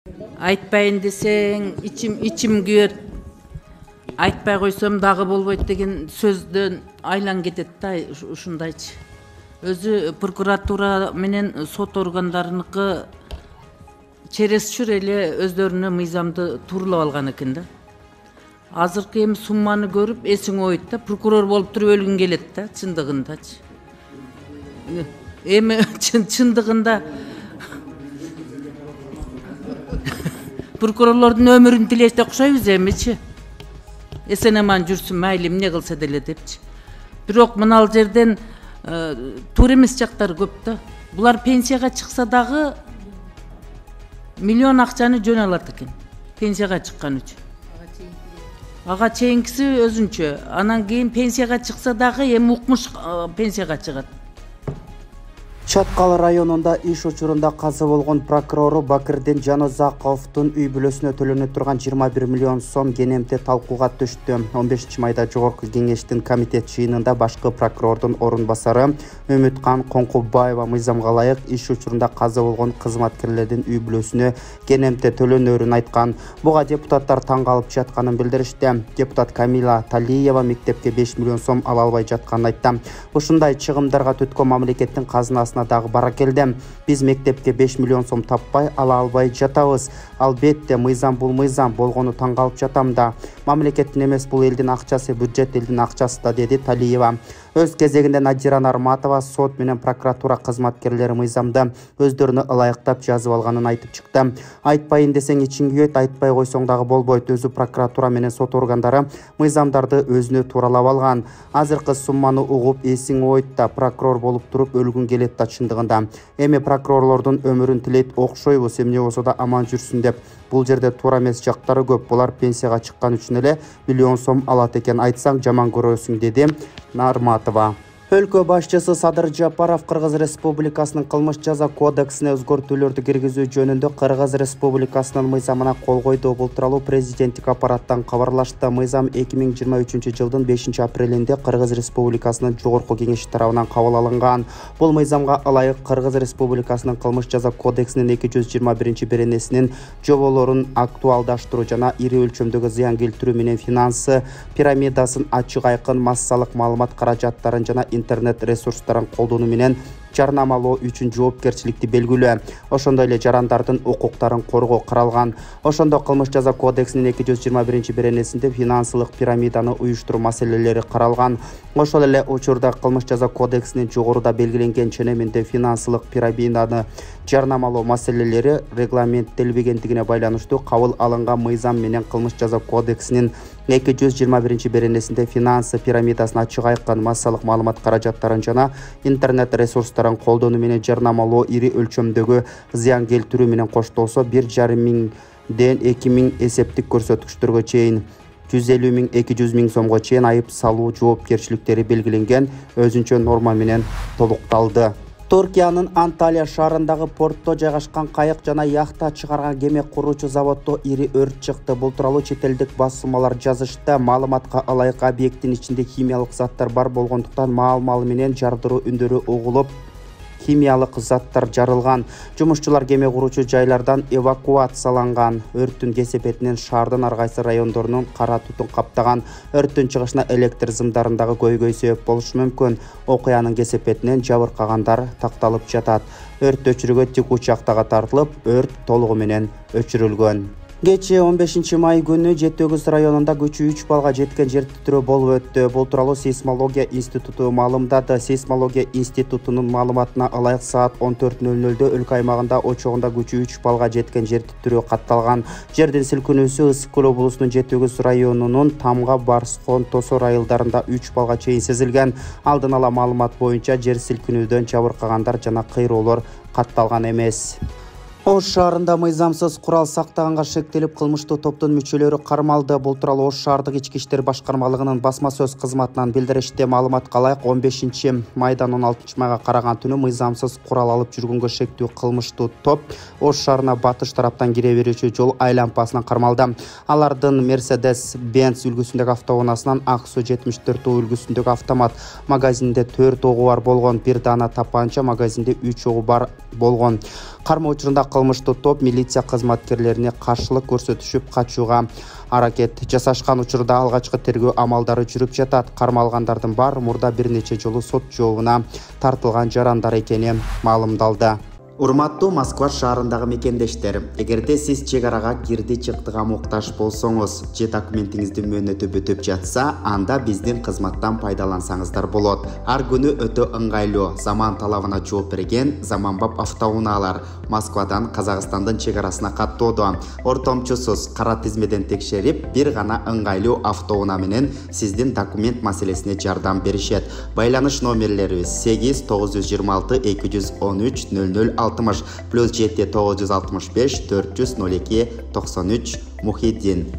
Айтпайын десең, içim күйөт. Айтпай койсом дагы болбойт деген сөздөн айлан кетет да ушундайчы. Өзү прокуратура менен сот органдарыныкы чересчур эле өздөрүнө мыйзамды тууралап алган экен да. Азыркы эми сумманы көрүп эсиң ойт да, прокурор болуп туруп өлгүң келет да, чындыгындачы. Эми чындыгында прокурорлордун өмүрүн тилеште окшойбуз эмичи. Эсен аман жүрсүн, майли эмне кылса деле депчи. Бирок мына жерден туура эмес жактары көп да. Булар пенсияга чыкса дагы миллион акчаны жөн алат экен. Пенсияга чыккан үчүн. Ага чейинкиси өзүнчө. Анан кийин пенсияга чыкса дагы эми укмуш пенсияга чыгат. Чаткал районунда иш учурунда каза болгон прокурору Бакырдин Жанозаковдун үй бүлөсүнө төлөнүп турган 21 миллион сом кенемте талкууга түштү. 15-майда Жогорку кеңештин комитет жыйынында башкы прокурордун орун басары Үмүткан Коңкубаева мыйзамга ылайык иш учурунда каза болгон кызматкерлердин үй бүлөсүнө кенемте төлөнөрүн айткан. Буга депутаттар таң калып жатканын билдиришти. Депутат Камила Талиева мектепке 5 миллион сом ала албай жатканын айтты. Ушундай чыгымдарга түткөн мамлекеттин казынасына дагы бара келди. Биз мектепке 5 миллион сом таппай ала албай жатабыз. Албетте мыйзам бул мыйзам болгону таң калып жатам да. Мамлекеттин эмес, бул элдин акчасы, бюджет элдин акчасы да, деди Талиева. Өз кезегинде Надира Нарматова сот менен прокуратура кызматкерлери мыйзамды өздөрүнө ылайыктап жазып алганын айтып чыкты. Айтпайын десең ичиң күйөт, айтпай койсоң дагы болбойт. Өзү прокуратура менен сот органдары мыйзамдарды өзүнө тууралап алган. Азыркы сумманы угуп эсиң ойт да, прокурор болуп туруп өлгүң келет да чындыгында. Эми прокурорлордун өмүрүн тилейт окшойбуз, эмне болсо да аман жүрсүн деп. Бул жерде туура эмес жактары көп. Булар пенсияга чыккан үчүн эле миллион сом алат экен, айтсаң жаман көрөсүң, деди Нарматова. Өлкө башчысы Садыр Жапаров Кыргыз Республикасынын кылмыш жаза кодексине өзгөртүүлөрдү киргизүү жөнүндө Кыргыз Республикасынын мыйзамына кол койду. Бул тууралуу президенттик аппараттан кабарлашты. Мыйзам 2023 жылдын 5 апрелинде Кыргыз Республикасынын Жогорку кеңеши тарабынан кабыл алынган. Бул мыйзамга ылайык Кыргыз Республикасынын кылмыш жаза кодексинин 221 беренесинин жоболорун актуалдаштыруу жана ири өлчөмдөгү зыян келтирүү менен финансы пирамидасын ачык айкын массалык маалымат каражаттарын жана интернет ресурстарын колдонуу менен жарнамалоо үчүн жоопкерчиликти белгилөө, ошондой эле жарандардын укуктарын коргоо каралган. Ошондо кылмыш жаза кодексинин 221 беренесинде финансылык пирамиданы уюштуруу маселелери каралган. Ошол эле учурда кылмыш жаза кодексинин жогоруда белгиленген ченеминде финансылык пирамиданы жарнамалоо маселелери регламенттелбегендигине байланыштуу кабыл алынган мыйзам менен кылмыш жаза кодексинин 221 беренесинде финансы пирамидасын ачык айкын массалык маалымат каражаттарын жана интернет ресурстарын колдонуу менен жарнамалоо ири өлчөмдөгү зыян келтирүү менен коштолсо 1,5 миңден 2 миң эсептик көрсөткүчтөргө чейин 150 миң 200 миң сомго чейин айып салуу жоопкерчиликтери белгиленген өзүнчө норма менен толукталды. Туркиянын Анталия шаарындагы портто жайгашкан кайык жана яхта чыгарган кеме куруучу заводдо ири өрт чыкты. Бул тууралуу чет элдик басылмалар жазышты. Маалыматка ылайык объекттин ичинде химиялык заттар бар болгондуктан маал-маал менен жардыруу үндөрү угулуп, химиялык заттар жарылган. Жумушчулар кеме куруучу жайлардан эвакуацияланган. Өрттүн кесепетинен шаардын ар кайсы райондорунун кара тутун каптаган. Өрттүн чыгышына электр зымдарындагы көйгөй себеп болушу мүмкүн. Окуянын кесепетинен жабыркагандар такталып жатат. Өрт өчүрүүгө тик учактага тартылып, өрт толугу менен өчүрүлгөн. Кечээ 15 май күнү Жетөгүз районунда күчү 3 балга жеткен жер титирөө болуп өттү. Бул тууралуу сейсмология институту маалымдады. Сейсмология институтунун маалыматына ылайык саат 14:00 өлкө аймагында очогунда күчү 3 балга жеткен жер титирөө катталган. Жердин силкинүүсү Ысык көл облусунун Жетөгүз районунун Тамга, Барскон, Тосор айылдарында 3 балга чейин сезилген. Алдын ала маалымат боюнча жер силкинүүдөн жабыркагандар жана кыйроолор катталган эмес. Ош шаарында мыйзамсыз курал сактаганга шектелип кылмыштуу топтун мүчөлөрү кармалды. Бул тууралуу Ош шаардык ички иштер башкармалыгынын басма сөз кызматынан билдиришти. Маалыматка ылайык 15 майдан 16 майга караган түнү мыйзамсыз курал алып жүргөнгө шектүү кылмыштуу топ Ош шаарына батыш тараптан кире берүүчү жол айлампасынан кармалды. Алардын Mercedes-Benz үлгүсүндөгү автоунаасынан Аксу 74 үлгүсүндөгү автомат магазининде 4 огу бар болгон, бир дана тапанча магазинде 3 огу бар болгон. Кармоо учурунда кылмыштуу топ милиция кызматкерлерине каршылык көрсөтүшүп качууга аракет жасашкан учурда алгачкы тергөө амалдары жүрүп жатат. Кармалгандардын баары мурда бир нече жолу сот жообуна тартылган жарандар экени маалымдалды. Урматтуу Москва шаарындагы мекендештер, эгерде сиз чек арага кирди чыктыга муктаж болсоңуз же документиңиздин мөөнөтү бүтүп жатса, анда биздин кызматтан пайдалансаңыздар болот. Ар күнү өтө ыңгайлуу, заман талабына жооп берген заманбап автоунаалар Москвадан Казакстандын чек арасына каттоодо. Ортомчусуз кара тизмеден текшерип, бир гана ыңгайлуу автоунаа менен сиздин документ маселесине жардам беришет. Байланыш номерлерибиз 8 926 213 00 +7 965 402 93 Мухиддин.